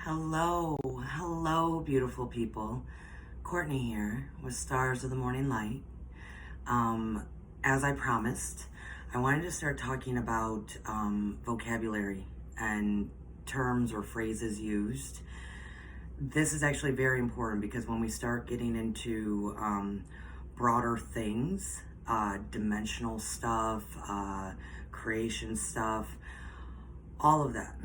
Hello, beautiful people. Cortney here with Stars of the Morning Light. As I promised, I wanted to start talking about vocabulary and terms or phrases used. This is actually very important because when we start getting into broader things, dimensional stuff, creation stuff, all of that.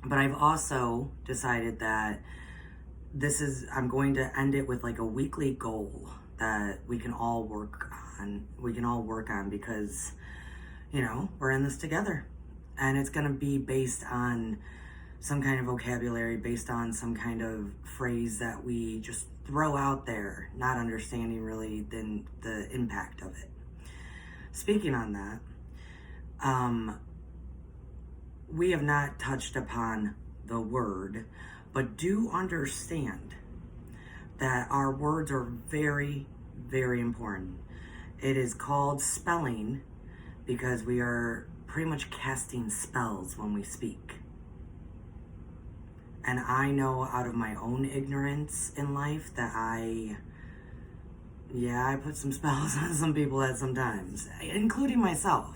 But I've also decided that I'm going to end it with like a weekly goal that we can all work on. Because, we're in this together. And it's going to be based on some kind of vocabulary, based on some kind of phrase that we just throw out there, not understanding really the impact of it. Speaking on that, we have not touched upon the word, but do understand that our words are very, very important. It is called spelling because we are pretty much casting spells when we speak. And I know out of my own ignorance in life that I put some spells on some people at some times, including myself.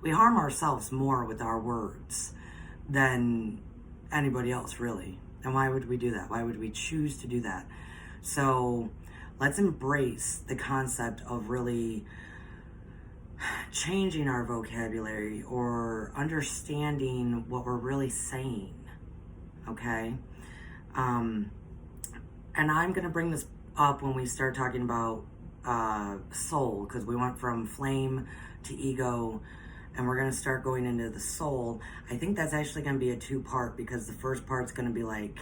We harm ourselves more with our words than anybody else, really. And why would we do that? Why would we choose to do that? So let's embrace the concept of really changing our vocabulary or understanding what we're really saying, okay? And I'm going to bring this up when we start talking about soul, because we went from flame to ego, and we're going to start going into the soul. I think that's actually going to be a two-part, because the first part's going to be like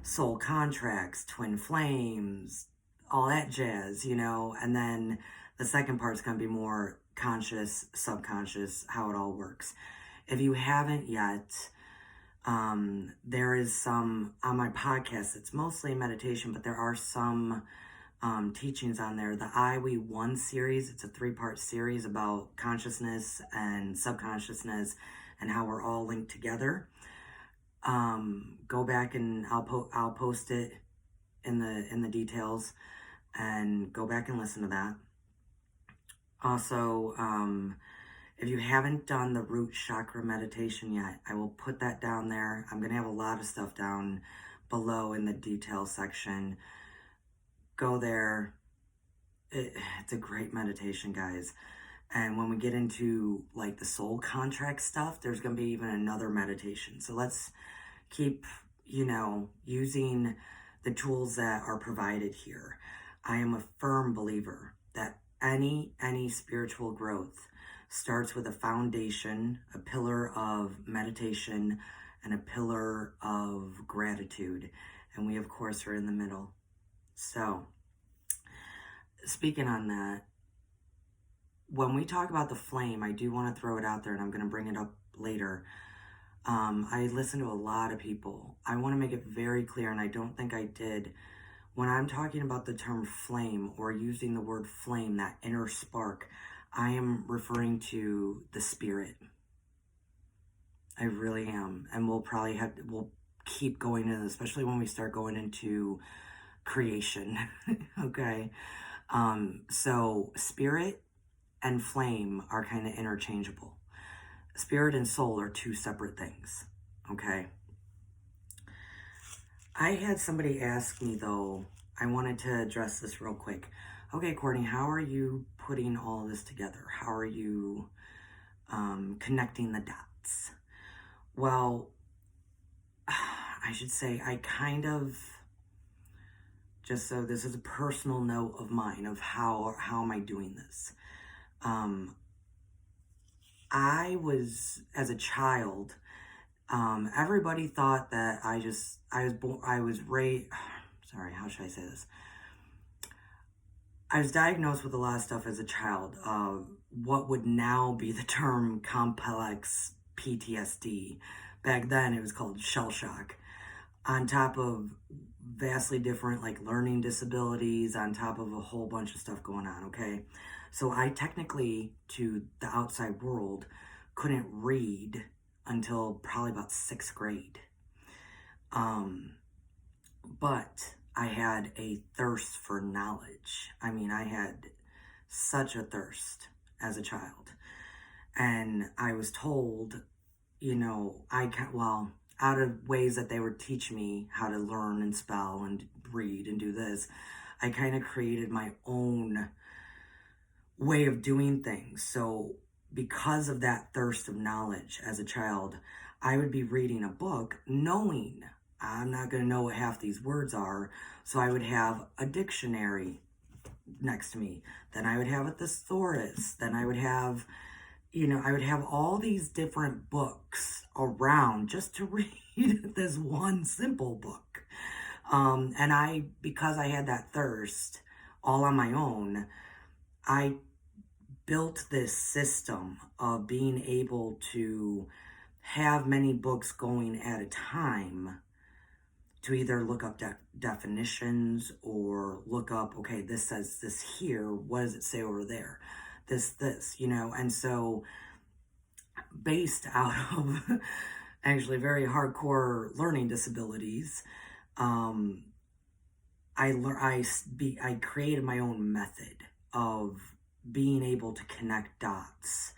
soul contracts, twin flames, all that jazz, and then the second part's going to be more conscious, subconscious, how it all works. If you haven't yet, there is some on my podcast. It's mostly meditation, but there are some teachings on there. The I-We-One series, it's a 3-part series about consciousness and subconsciousness and how we're all linked together. Go back and I'll post it in the details, and go back and listen to that. Also, if you haven't done the root chakra meditation yet, I will put that down there. I'm going to have a lot of stuff down below in the detail section. Go there. It's a great meditation, guys. And when we get into like the soul contract stuff, there's going to be even another meditation. So let's keep, using the tools that are provided here. I am a firm believer that any spiritual growth starts with a foundation, a pillar of meditation, and a pillar of gratitude. And we, of course, are in the middle. So, speaking on that, when we talk about the flame, I do want to throw it out there, and I'm going to bring it up later. I listen to a lot of people. I want to make it very clear, and I don't think I did. When I'm talking about the term flame or using the word flame, that inner spark, I am referring to the spirit. I really am. And we'll keep going in, especially when we start going into creation. Okay. So spirit and flame are kind of interchangeable. Spirit and soul are two separate things. Okay. I had somebody ask me, though, I wanted to address this real quick. Okay, Cortney, how are you putting all of this together? How are you connecting the dots? Well, I should say I kind of, just so this is a personal note of mine of how am I doing this? I was, as a child, everybody thought that how should I say this? I was diagnosed with a lot of stuff as a child. What would now be the term complex PTSD. Back then it was called shell shock. On top of vastly different like learning disabilities, on top of a whole bunch of stuff going on, okay? So I technically, to the outside world, couldn't read until probably about 6th grade. But I had a thirst for knowledge. I mean, I had such a thirst as a child. And I was told, you know, out of ways that they would teach me how to learn and spell and read and do this, I kind of created my own way of doing things. So because of that thirst of knowledge as a child, I would be reading a book knowing I'm not going to know what half these words are. So I would have a dictionary next to me. Then I would have a thesaurus. Then I would have, I would have all these different books around just to read this one simple book. Because I had that thirst all on my own, I built this system of being able to have many books going at a time to either look up definitions or look up, okay, this says this here, what does it say over there? This, and so based out of actually very hardcore learning disabilities, I created my own method of being able to connect dots,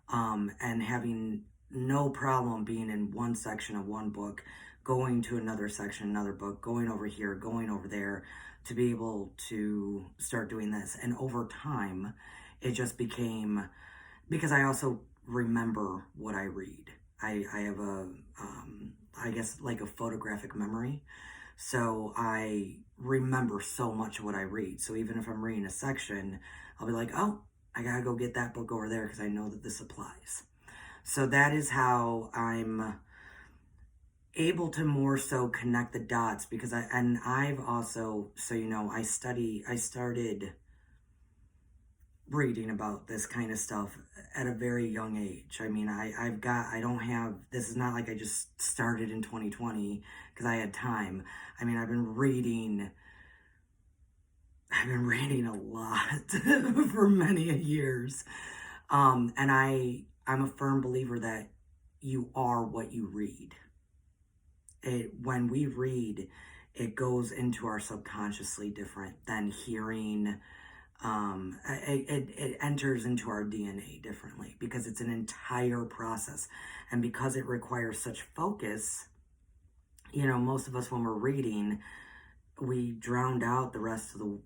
and having no problem being in one section of one book, going to another section, another book, going over here, going over there, to be able to start doing this. And over time, it just became, because I also remember what I read. I have I guess like a photographic memory. So I remember so much of what I read. So even if I'm reading a section, I'll be like, oh, I gotta go get that book over there because I know that this applies. So that is how I'm able to more so connect the dots, because I've also, I started reading about this kind of stuff at a very young age. I mean, this is not like I just started in 2020 because I had time. I mean, I've been reading a lot for many years. And I'm a firm believer that you are what you read. When we read, it goes into our subconsciously different than hearing. It enters into our DNA differently because it's an entire process. And because it requires such focus, most of us, when we're reading, we drowned out the rest of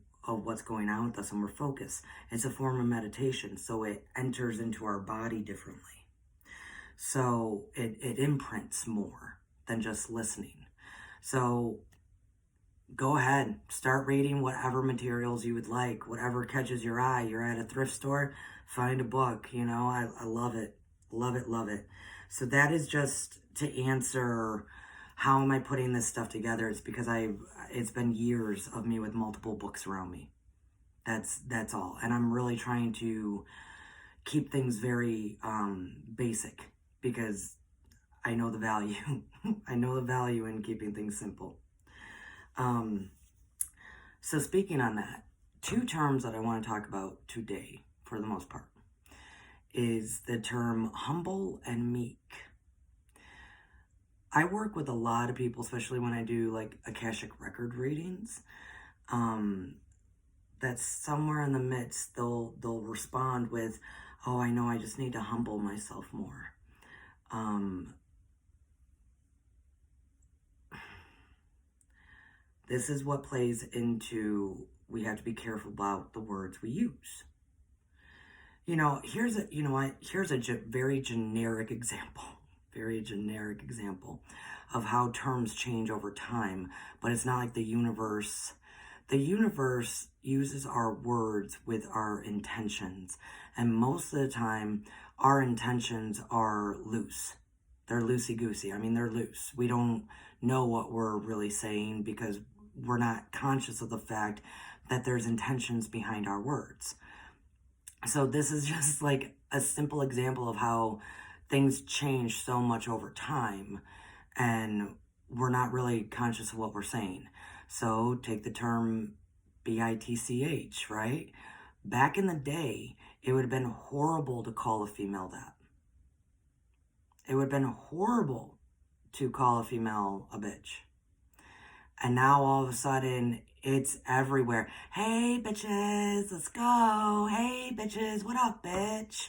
what's going on with us and we're focused. It's a form of meditation, so it enters into our body differently. So it imprints more than just listening. So go ahead, start reading whatever materials you would like, whatever catches your eye. You're at a thrift store, find a book, I love it. Love it, love it. So that is just to answer, how am I putting this stuff together? It's because it's been years of me with multiple books around me. That's all. And I'm really trying to keep things very basic, because I know the value. I know the value in keeping things simple. So speaking on that, 2 terms that I want to talk about today, for the most part, is the term humble and meek. I work with a lot of people, especially when I do like Akashic record readings, that's somewhere in the midst, they'll respond with, oh, I know, I just need to humble myself more. This is what plays into, we have to be careful about the words we use. Here's a very generic example of how terms change over time, but it's not like the universe uses our words with our intentions. And most of the time, our intentions are loose. They're loosey-goosey. I mean, they're loose. We don't know what we're really saying because we're not conscious of the fact that there's intentions behind our words. So this is just like a simple example of how things change so much over time and we're not really conscious of what we're saying. So take the term bitch, right? Back in the day, it would have been horrible to call a female that. It would have been horrible to call a female a bitch. And now all of a sudden, it's everywhere. Hey, bitches, let's go. Hey, bitches, what up, bitch?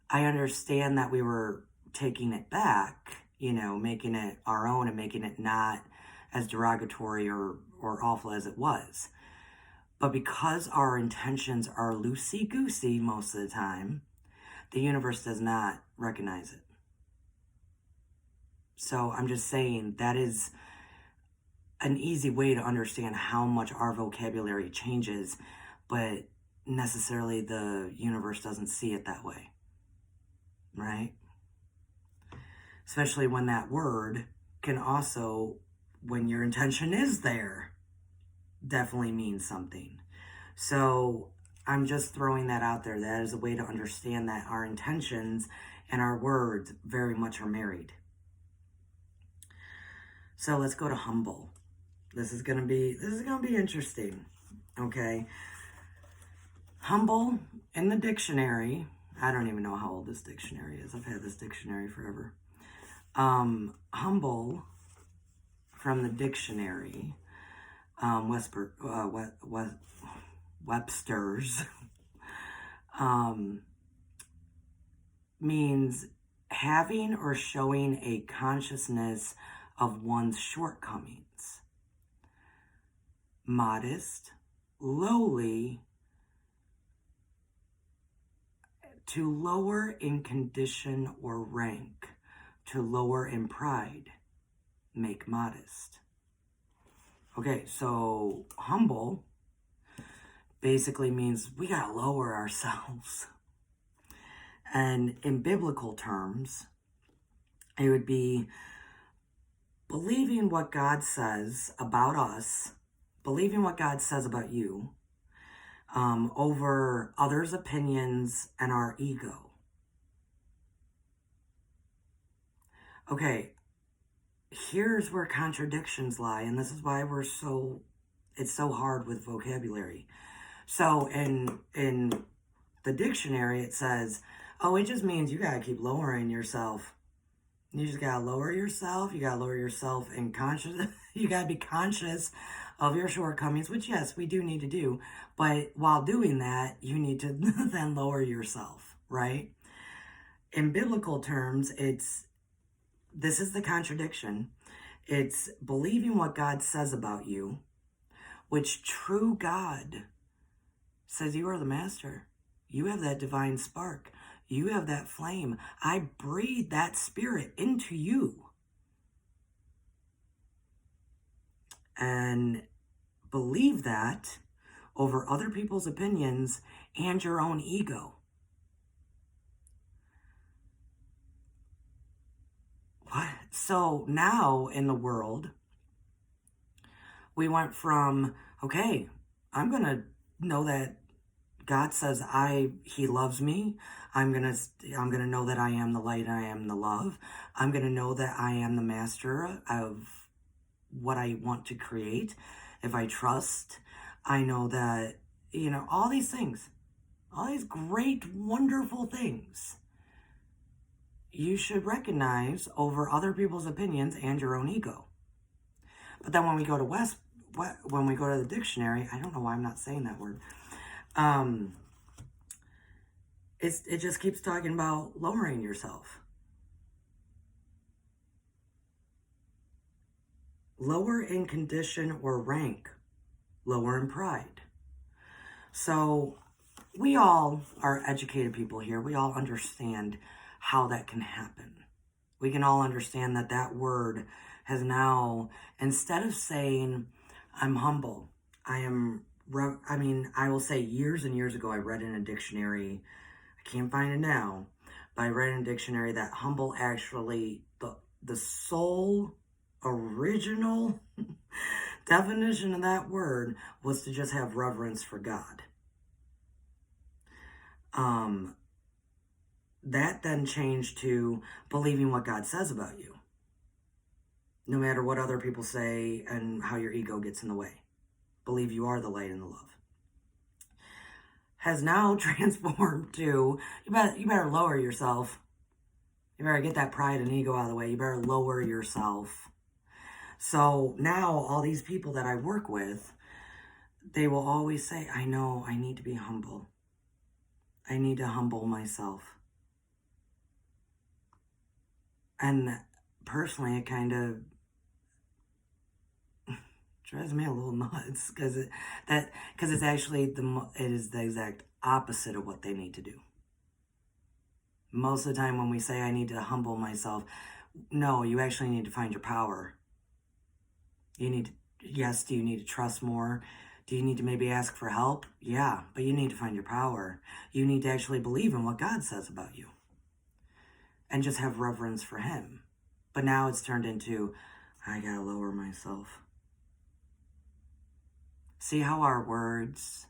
I understand that we were taking it back, you know, making it our own and making it not as derogatory or awful as it was. But because our intentions are loosey-goosey most of the time, the universe does not recognize it. So I'm just saying that is an easy way to understand how much our vocabulary changes, but necessarily the universe doesn't see it that way, right? Especially when that word can also, when your intention is there, definitely mean something. So I'm just throwing that out there. That is a way to understand that our intentions and our words very much are married. So let's go to humble. This is gonna be interesting. Okay. Humble in the dictionary. I don't even know how old this dictionary is. I've had this dictionary forever. Humble from the dictionary. Webster's means having or showing a consciousness of one's shortcomings. Modest, lowly, to lower in condition or rank, to lower in pride, make modest. Okay, so humble basically means we gotta lower ourselves. And in biblical terms, it would be believing what God says about us, believing what God says about you, over others' opinions and our ego. Okay, here's where contradictions lie, and this is why it's so hard with vocabulary. So in the dictionary, it says, oh, it just means you gotta keep lowering yourself. You just gotta lower yourself. You gotta lower yourself in conscious. You gotta be conscious of your shortcomings, which yes, we do need to do. But while doing that, you need to then lower yourself, right? In biblical terms, this is the contradiction. It's believing what God says about you, which true God says you are the master. You have that divine spark. You have that flame. I breathe that spirit into you. And believe that over other people's opinions and your own ego. What? So now in the world, we went from, okay, I'm going to know that God says he loves me. I'm going to know that I am the light and I am the love. I'm going to know that I am the master of what I want to create. If I trust, I know that, all these things, all these great, wonderful things you should recognize over other people's opinions and your own ego. But then when we go to the dictionary, I don't know why I'm not saying that word. It just keeps talking about lowering yourself. Lower in condition or rank, lower in pride. So we all are educated people here. We all understand how that can happen. We can all understand that word has now, instead of saying, I'm humble, I will say years and years ago, I read in a dictionary, I can't find it now, but I read in a dictionary that humble actually, the sole original definition of that word was to just have reverence for God. That then changed to believing what God says about you, no matter what other people say and how your ego gets in the way. Believe you are the light and the love. Has now transformed to, you better lower yourself. You better get that pride and ego out of the way. You better lower yourself. So now all these people that I work with, they will always say, I know I need to be humble. I need to humble myself. And personally, it kind of drives me a little nuts because it's actually it is the exact opposite of what they need to do. Most of the time when we say I need to humble myself, no, you actually need to find your power. You need to, yes, do you need to trust more? Do you need to maybe ask for help? Yeah, but you need to find your power. You need to actually believe in what God says about you and just have reverence for him. But now it's turned into, I gotta lower myself. See how our words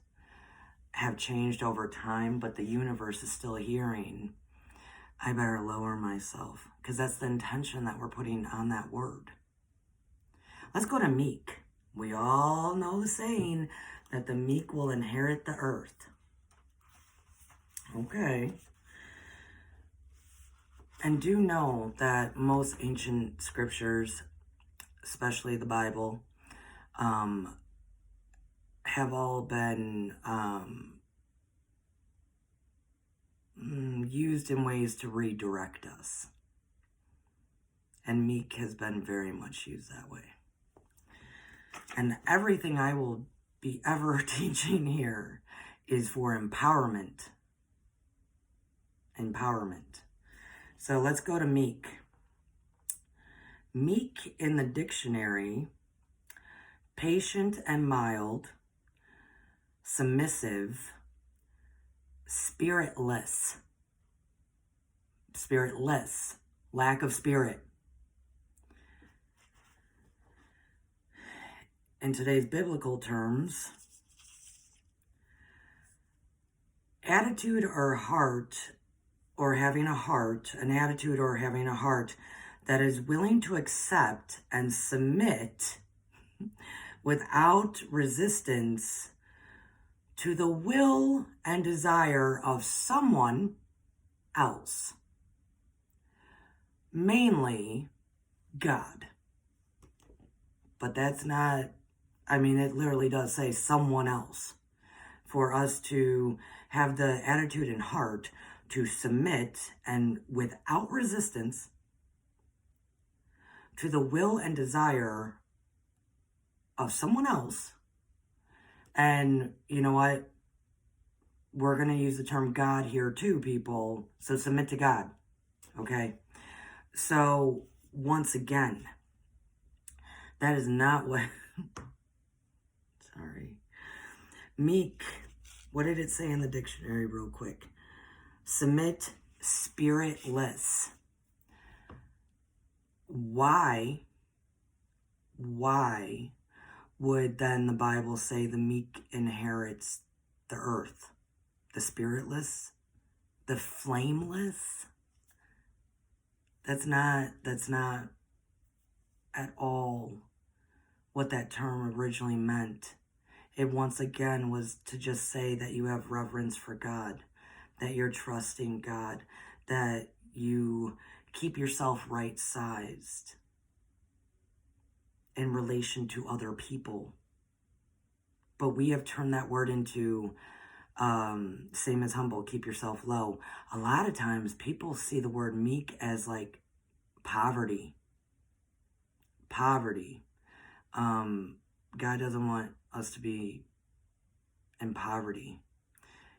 have changed over time, but the universe is still hearing, I better lower myself, because that's the intention that we're putting on that word. Let's go to Meek. We all know the saying that the meek will inherit the earth. Okay. And do know that most ancient scriptures, especially the Bible, have all been used in ways to redirect us. And Meek has been very much used that way. And everything I will be ever teaching here is for empowerment. Empowerment. So let's go to Meek. Meek in the dictionary, patient and mild, submissive, spiritless. Spiritless. Lack of spirit. In today's biblical terms, attitude or heart, or having a heart, an attitude or having a heart that is willing to accept and submit without resistance to the will and desire of someone else, mainly God. But that's not, it literally does say someone else. For us to have the attitude and heart to submit and without resistance to the will and desire of someone else. And you know what? We're going to use the term God here too, people. So submit to God. Okay? So once again, that is not what... Sorry. Meek. What did it say in the dictionary real quick? Submit, spiritless. Why would then the Bible say the meek inherits the earth? The spiritless? The flameless? That's not at all what that term originally meant. It once again was to just say that you have reverence for God, that you're trusting God, that you keep yourself right-sized in relation to other people. But we have turned that word into, same as humble, keep yourself low. A lot of times people see the word meek as like poverty. God doesn't want us to be in poverty.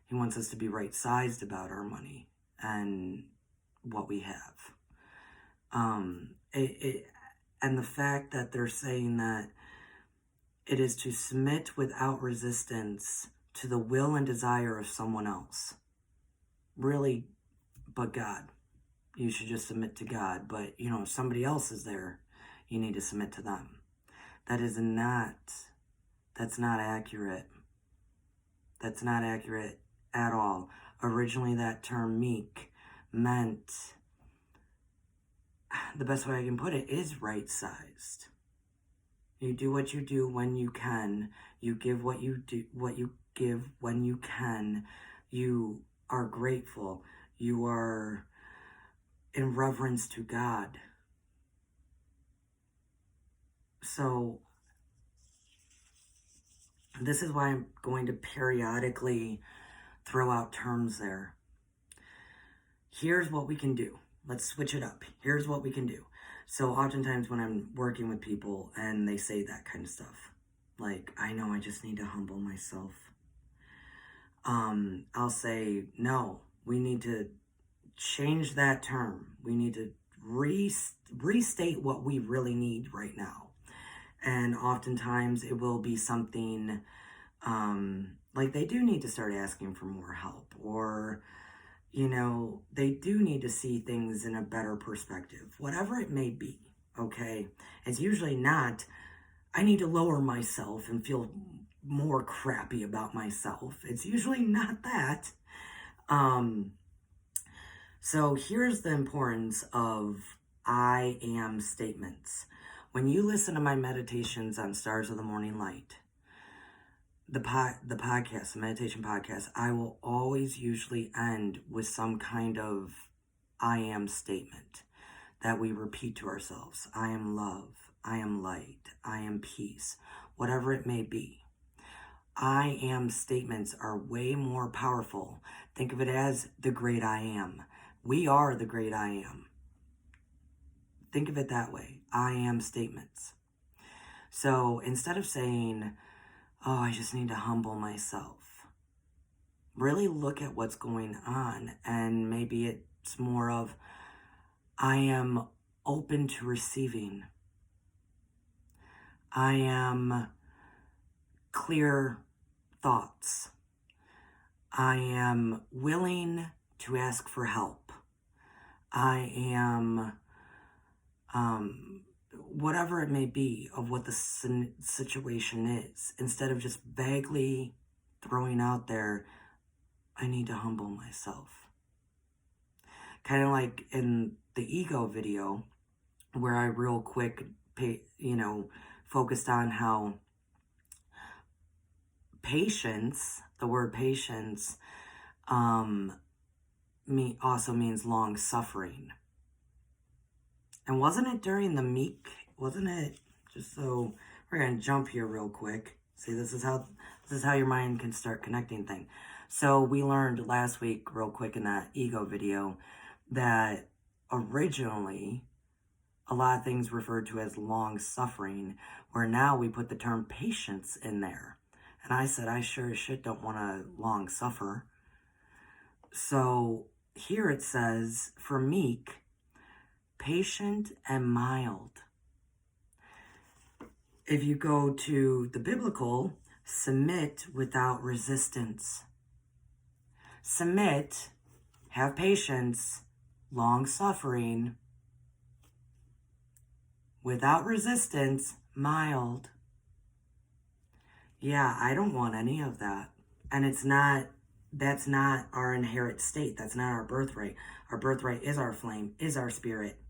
He wants us to be right-sized about our money and what we have. And the fact that they're saying that it is to submit without resistance to the will and desire of someone else. Really, but God. You should just submit to God. But, if somebody else is there, you need to submit to them. That's not accurate. That's not accurate at all. Originally, that term meek meant, the best way I can put it is right-sized. You do what you do when you can. You give what you give when you can. You are grateful. You are in reverence to God. So this is why I'm going to periodically throw out terms there. Here's what we can do. Let's switch it up. Here's what we can do. So oftentimes when I'm working with people and they say that kind of stuff, like, I know I just need to humble myself. I'll say, no, we need to change that term. We need to restate what we really need right now. And oftentimes it will be something like they do need to start asking for more help, or, you know, they do need to see things in a better perspective, whatever it may be, okay? It's usually not, I need to lower myself and feel more crappy about myself. It's usually not that. So here's the importance of I am statements. When you listen to my meditations on Stars of the Morning Light, the podcast, the meditation podcast, I will always usually end with some kind of I am statement that we repeat to ourselves. I am love. I am light. I am peace. Whatever it may be. I am statements are way more powerful. Think of it as the great I am. We are the great I am. Think of it that way. I am statements. So instead of saying, oh, I just need to humble myself, really look at what's going on, and maybe it's more of, I am open to receiving. I am clear thoughts. I am willing to ask for help. I am, whatever it may be of what the situation is, instead of just vaguely throwing out there, I need to humble myself. Kind of like in the ego video, where I real quick, focused on how patience, the word patience, also means long suffering. And wasn't it during the Meek? Wasn't it? Just so we're gonna jump here real quick. See, this is how your mind can start connecting things. So we learned last week, real quick, in that ego video, that originally a lot of things referred to as long suffering, where now we put the term patience in there. And I said, I sure as shit don't want to long suffer. So here it says, for Meek, patient and mild. If you go to the biblical, submit without resistance. Submit, have patience, long suffering, without resistance, mild. Yeah, I don't want any of that. And that's not our inherent state. That's not our birthright. Our birthright is our flame, is our spirit.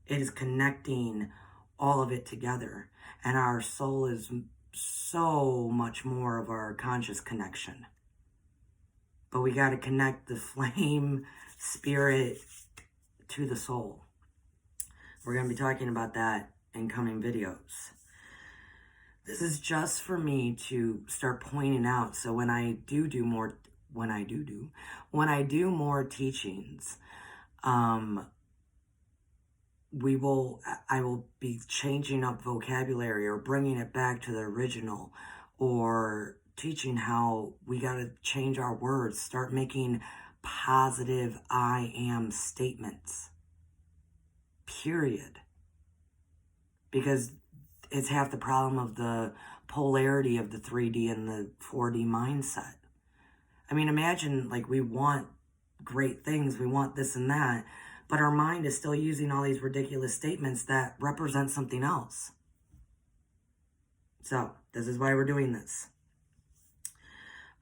It is connecting all of it together. And our soul is so much more of our conscious connection. But we got to connect the flame, spirit, to the soul. We're going to be talking about that in coming videos. This is just for me to start pointing out. So when I do more teachings, I will be changing up vocabulary or bringing it back to the original, or teaching how we got to change our words, start making positive I am statements. Period. Because it's half the problem of the polarity of the 3D and the 4D mindset. I mean, imagine, like, we want great things, we want this and that, but our mind is still using all these ridiculous statements that represent something else. So, this is why we're doing this.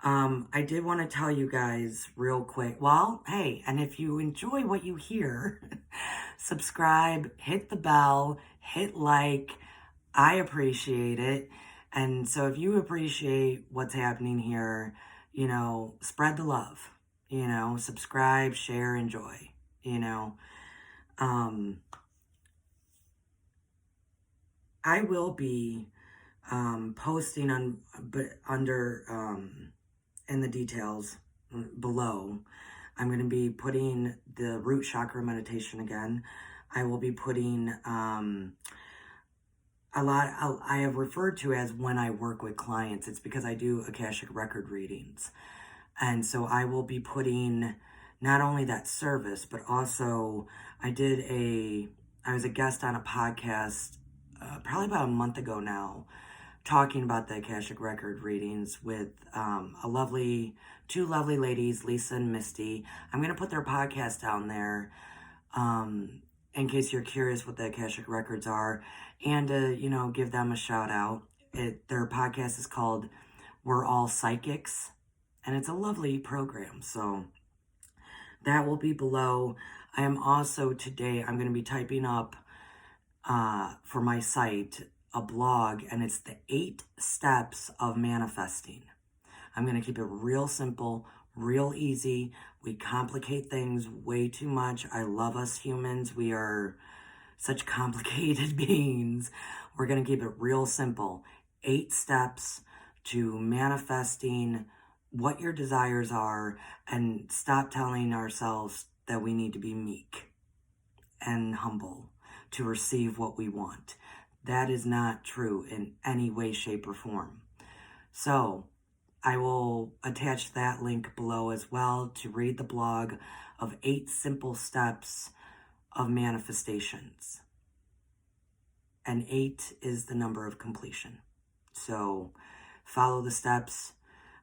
I did want to tell you guys real quick, well, hey, and if you enjoy what you hear, subscribe, hit the bell, hit like. I appreciate it. And so if you appreciate what's happening here, spread the love, subscribe, share, enjoy, I will be posting under in the details below. I'm going to be putting the root chakra meditation again. I will be putting I have referred to as when I work with clients. It's because I do Akashic record readings. And so I will be putting not only that service, but also I was a guest on a podcast probably about a month ago now, talking about the Akashic record readings with two lovely ladies, Lisa and Misty. I'm going to put their podcast down there in case you're curious what the Akashic records are, and to, give them a shout out. Their podcast is called We're All Psychics, and it's a lovely program. So that will be below. I am also today, I'm going to be typing up for my site a blog, and it's the 8 steps of manifesting. I'm going to keep it real simple, real easy. We complicate things way too much. I love us humans. We are such complicated beings. We're going to keep it real simple. 8 steps to manifesting what your desires are, and stop telling ourselves that we need to be meek and humble to receive what we want. That is not true in any way, shape, or form. So I will attach that link below as well to read the blog of 8 simple steps of manifestations. And 8 is the number of completion. So follow the steps.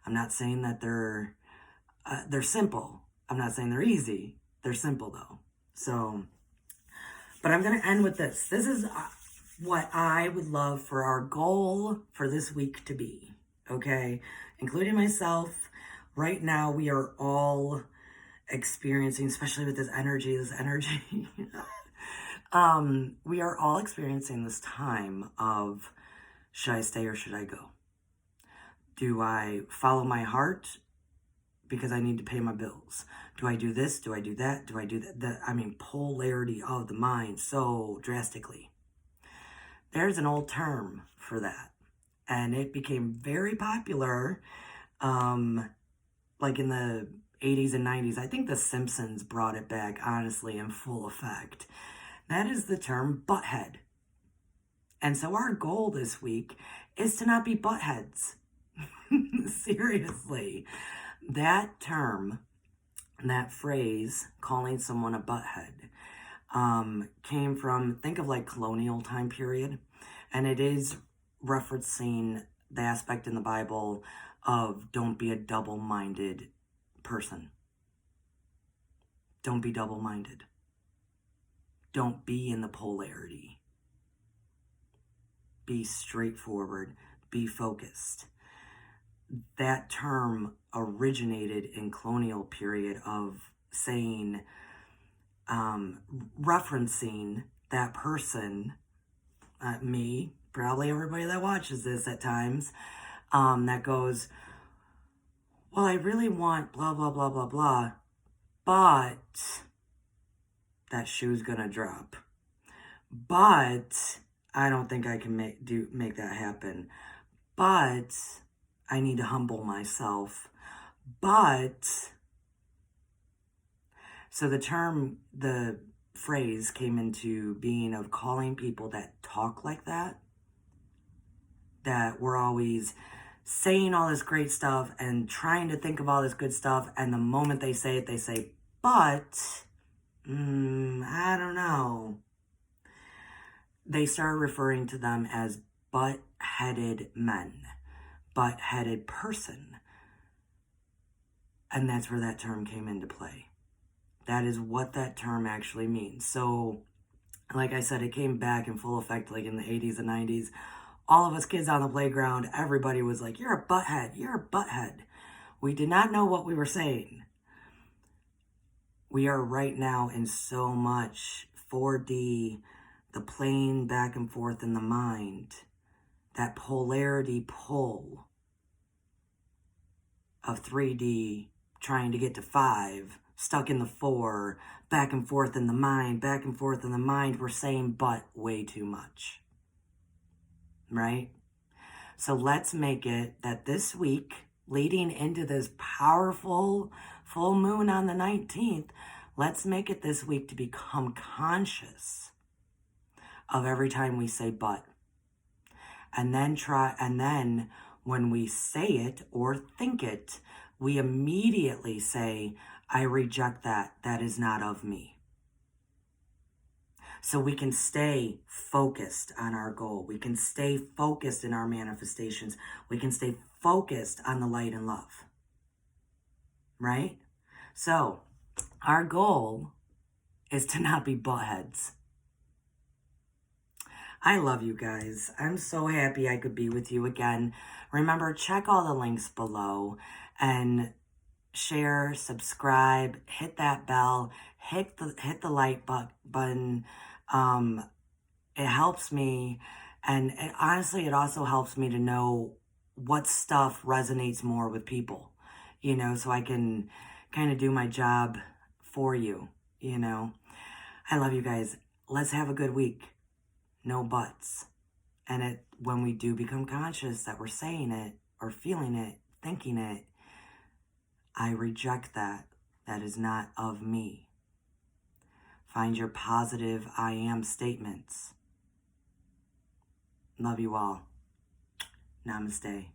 I'm not saying that they're simple. I'm not saying they're easy. They're simple though. So, but I'm going to end with this. This is what I would love for our goal for this week to be, okay? Including myself. Right now, we are all experiencing, especially with this energy, we are all experiencing this time of, should I stay or should I go? Do I follow my heart because I need to pay my bills? Do I do this? Do I do that? Do I do that? Polarity of the mind so drastically. There's an old term for that, and it became very popular like in the 80s and 90s. I think The Simpsons brought it back, honestly, in full effect. That is the term butthead. And so our goal this week is to not be buttheads. Seriously. That term, that phrase, calling someone a butthead, came from, think of like colonial time period, and it is referencing the aspect in the Bible of don't be a double-minded person. Don't be double-minded. Don't be in the polarity. Be straightforward. Be focused. That term originated in colonial period of saying, referencing that person, me, probably everybody that watches this at times, that goes, well, I really want blah, blah, blah, blah, blah, but that shoe's gonna drop. But I don't think I can make that happen. But I need to humble myself. But so the phrase came into being of calling people that talk like that we're always saying all this great stuff and trying to think of all this good stuff, and the moment they say it, they say, but, I don't know. They started referring to them as butt-headed men, butt-headed person. And that's where that term came into play. That is what that term actually means. So, like I said, it came back in full effect like in the 80s and 90s. All of us kids on the playground, everybody was like, you're a butthead, you're a butthead. We did not know what we were saying. We are right now in so much 4D, the playing back and forth in the mind, that polarity pull of 3D trying to get to 5, stuck in the 4, back and forth in the mind, back and forth in the mind. We're saying but way too much. right? So let's make it that this week, leading into this powerful full moon on the 19th, let's make it this week to become conscious of every time we say but. And then when we say it or think it, we immediately say, I reject that. That is not of me. So we can stay focused on our goal. We can stay focused in our manifestations. We can stay focused on the light and love. Right? So our goal is to not be buttheads. I love you guys. I'm so happy I could be with you again. Remember, check all the links below and share, subscribe, hit that bell, hit the like button. It helps me, and honestly, it also helps me to know what stuff resonates more with people, so I can kind of do my job for you, I love you guys. Let's have a good week. No buts. And when we do become conscious that we're saying it or feeling it, thinking it, I reject that. That is not of me. Find your positive I am statements. Love you all. Namaste.